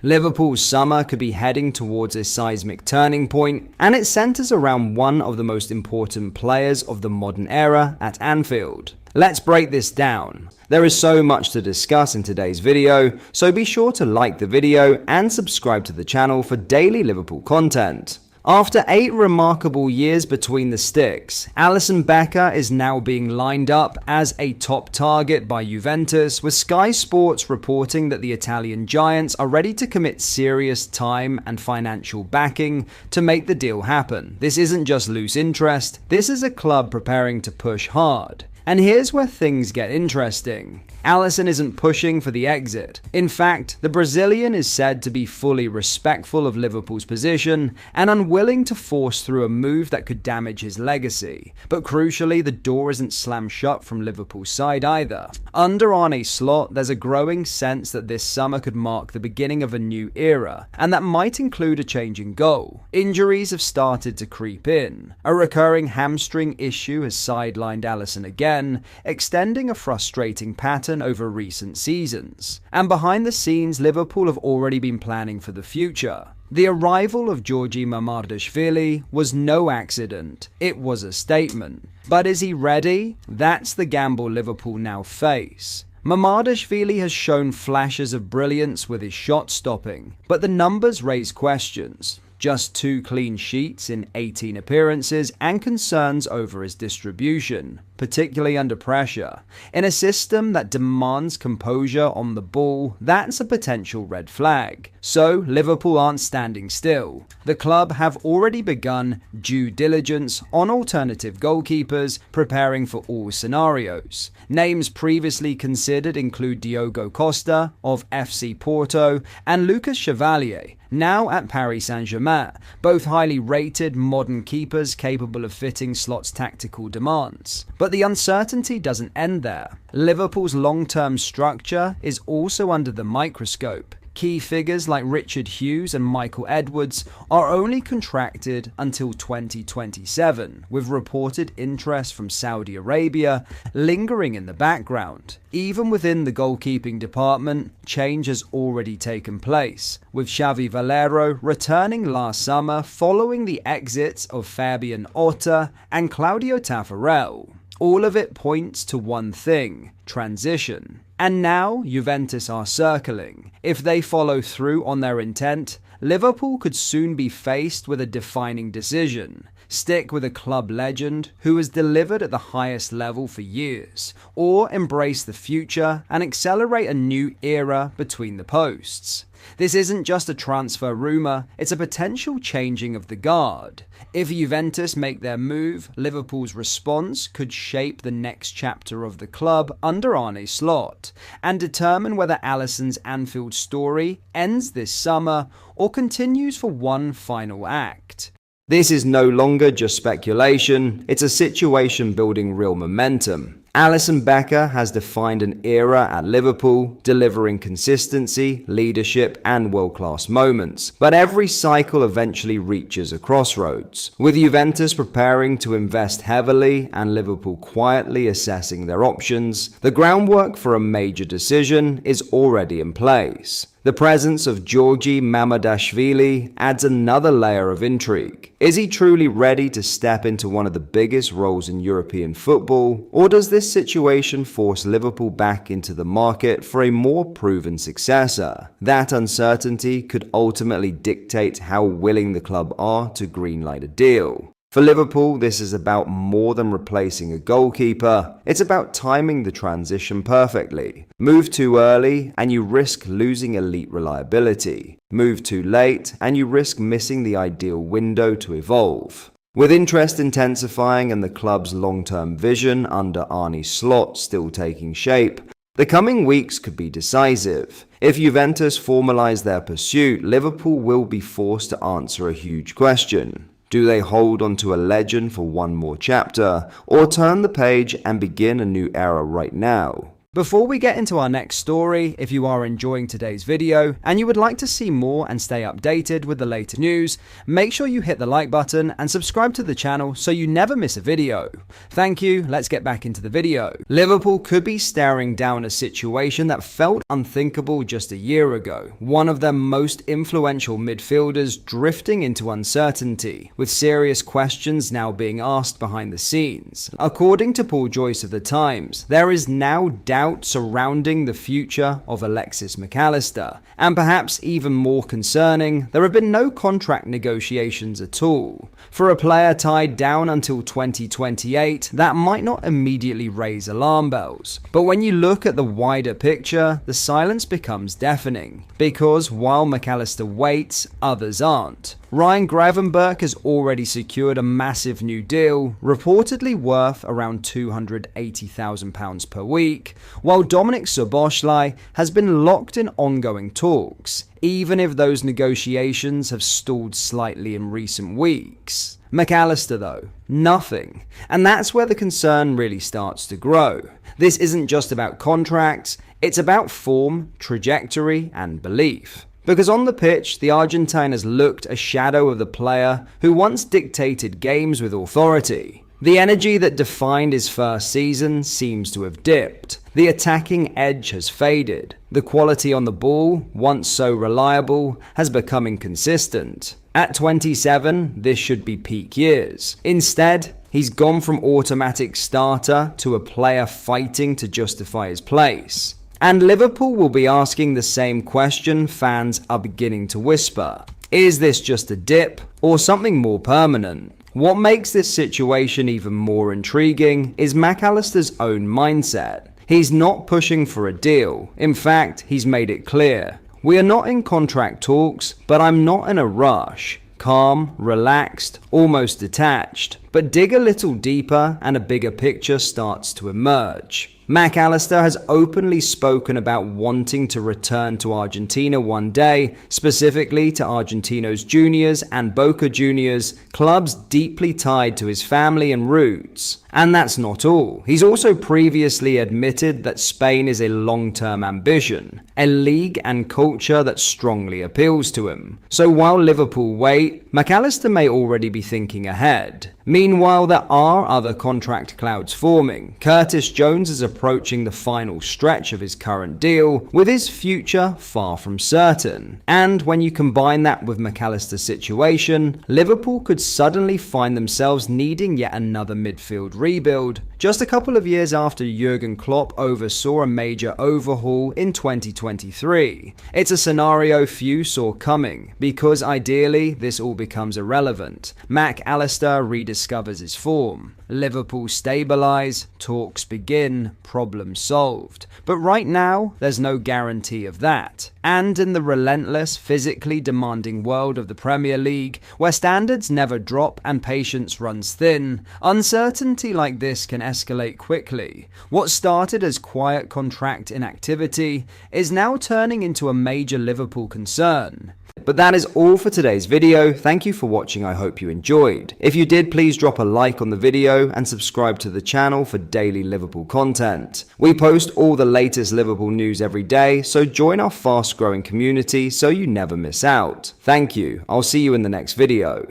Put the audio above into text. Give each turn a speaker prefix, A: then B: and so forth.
A: Liverpool's summer could be heading towards a seismic turning point, and it centres around one of the most important players of the modern era at Anfield. Let's break this down. There is so much to discuss in today's video, so be sure to like the video and subscribe to the channel for daily Liverpool content. After 8 remarkable years between the sticks, Alisson is now being lined up as a top target by Juventus, with Sky Sports reporting that the Italian giants are ready to commit serious time and financial backing to make the deal happen. This isn't just loose interest, this is a club preparing to push hard. And here's where things get interesting. Alisson isn't pushing for the exit. In fact, the Brazilian is said to be fully respectful of Liverpool's position and unwilling to force through a move that could damage his legacy. But crucially, the door isn't slammed shut from Liverpool's side either. Under Arne Slot, there's a growing sense that this summer could mark the beginning of a new era, and that might include a change in goal. Injuries have started to creep in. A recurring hamstring issue has sidelined Alisson again, extending a frustrating pattern over recent seasons. And behind the scenes, Liverpool have already been planning for the future. The arrival of Jurgen was no accident, it was a statement. But is he ready? That's the gamble Liverpool now face. Mamardashvili has shown flashes of brilliance with his shot stopping, but the numbers raise questions. Just 2 clean sheets in 18 appearances and concerns over his distribution, particularly under pressure. In a system that demands composure on the ball, that's a potential red flag. So Liverpool aren't standing still. The club have already begun due diligence on alternative goalkeepers, preparing for all scenarios. Names previously considered include Diogo Costa of FC Porto and Lucas Chevalier, now at Paris Saint-Germain, both highly rated modern keepers capable of fitting Slot's tactical demands. But the uncertainty doesn't end there. Liverpool's long-term structure is also under the microscope. Key figures like Richard Hughes and Michael Edwards are only contracted until 2027, with reported interest from Saudi Arabia lingering in the background. Even within the goalkeeping department, change has already taken place, with Xavi Valero returning last summer following the exits of Fabian Otta and Claudio Taffarel. All of it points to one thing: transition. And now Juventus are circling. If they follow through on their intent, Liverpool could soon be faced with a defining decision: stick with a club legend who has delivered at the highest level for years, or embrace the future and accelerate a new era between the posts. This isn't just a transfer rumour, it's a potential changing of the guard. If Juventus make their move, Liverpool's response could shape the next chapter of the club under Arne Slot, and determine whether Alisson's Anfield story ends this summer or continues for one final act. This is no longer just speculation, it's a situation building real momentum. Alisson has defined an era at Liverpool, delivering consistency, leadership and world-class moments. But every cycle eventually reaches a crossroads. With Juventus preparing to invest heavily and Liverpool quietly assessing their options, the groundwork for a major decision is already in place. The presence of Jurgen Mamardashvili adds another layer of intrigue. Is he truly ready to step into one of the biggest roles in European football, or does this situation force Liverpool back into the market for a more proven successor? That uncertainty could ultimately dictate how willing the club are to greenlight a deal. For Liverpool, this is about more than replacing a goalkeeper, it's about timing the transition perfectly. Move too early and you risk losing elite reliability. Move too late and you risk missing the ideal window to evolve. With interest intensifying and the club's long-term vision under Arne Slot still taking shape, the coming weeks could be decisive. If Juventus formalise their pursuit, Liverpool will be forced to answer a huge question. Do they hold onto a legend for one more chapter, or turn the page and begin a new era right now? Before we get into our next story, if you are enjoying today's video and you would like to see more and stay updated with the latest news, make sure you hit the like button and subscribe to the channel so you never miss a video. Thank you, let's get back into the video. Liverpool could be staring down a situation that felt unthinkable just a year ago. One of their most influential midfielders drifting into uncertainty, with serious questions now being asked behind the scenes. According to Paul Joyce of The Times, there is now doubt surrounding the future of Alexis Mac Allister, and perhaps even more concerning, there have been no contract negotiations at all. For a player tied down until 2028, that might not immediately raise alarm bells, but when you look at the wider picture, the silence becomes deafening, because while Mac Allister waits, others aren't. Ryan Gravenberch has already secured a massive new deal, reportedly worth around £280,000 per week, while Dominik Szoboszlai has been locked in ongoing talks, even if those negotiations have stalled slightly in recent weeks. Mac Allister though, nothing. And that's where the concern really starts to grow. This isn't just about contracts, it's about form, trajectory, and belief. Because on the pitch, the Argentine has looked a shadow of the player who once dictated games with authority. The energy that defined his first season seems to have dipped. The attacking edge has faded. The quality on the ball, once so reliable, has become inconsistent. At 27, this should be peak years. Instead, he's gone from automatic starter to a player fighting to justify his place. And Liverpool will be asking the same question fans are beginning to whisper. Is this just a dip or something more permanent? What makes this situation even more intriguing is Mac Allister's own mindset. He's not pushing for a deal. In fact, he's made it clear. We are not in contract talks, but I'm not in a rush. Calm, relaxed, almost detached. But dig a little deeper and a bigger picture starts to emerge. Mac Allister has openly spoken about wanting to return to Argentina one day, specifically to Argentinos Juniors and Boca Juniors, clubs deeply tied to his family and roots. And that's not all. He's also previously admitted that Spain is a long-term ambition, a league and culture that strongly appeals to him. So while Liverpool wait, Mac Allister may already be thinking ahead. Meanwhile, there are other contract clouds forming. Curtis Jones is approaching the final stretch of his current deal, with his future far from certain. And when you combine that with Mac Allister's situation, Liverpool could suddenly find themselves needing yet another midfield rebuild, just a couple of years after Jurgen Klopp oversaw a major overhaul in 2023. It's a scenario few saw coming, because ideally this all becomes irrelevant. Mac Allister rediscovers his form. Liverpool stabilise, talks begin, problem solved. But right now, there's no guarantee of that. And in the relentless, physically demanding world of the Premier League, where standards never drop and patience runs thin, uncertainty like this can escalate quickly. What started as quiet contract inactivity is now turning into a major Liverpool concern. But that is all for today's video. Thank you for watching. I hope you enjoyed. If you did, please drop a like on the video and subscribe to the channel for daily Liverpool content. We post all the latest Liverpool news every day, so join our fast growing community so you never miss out. Thank you. I'll see you in the next video.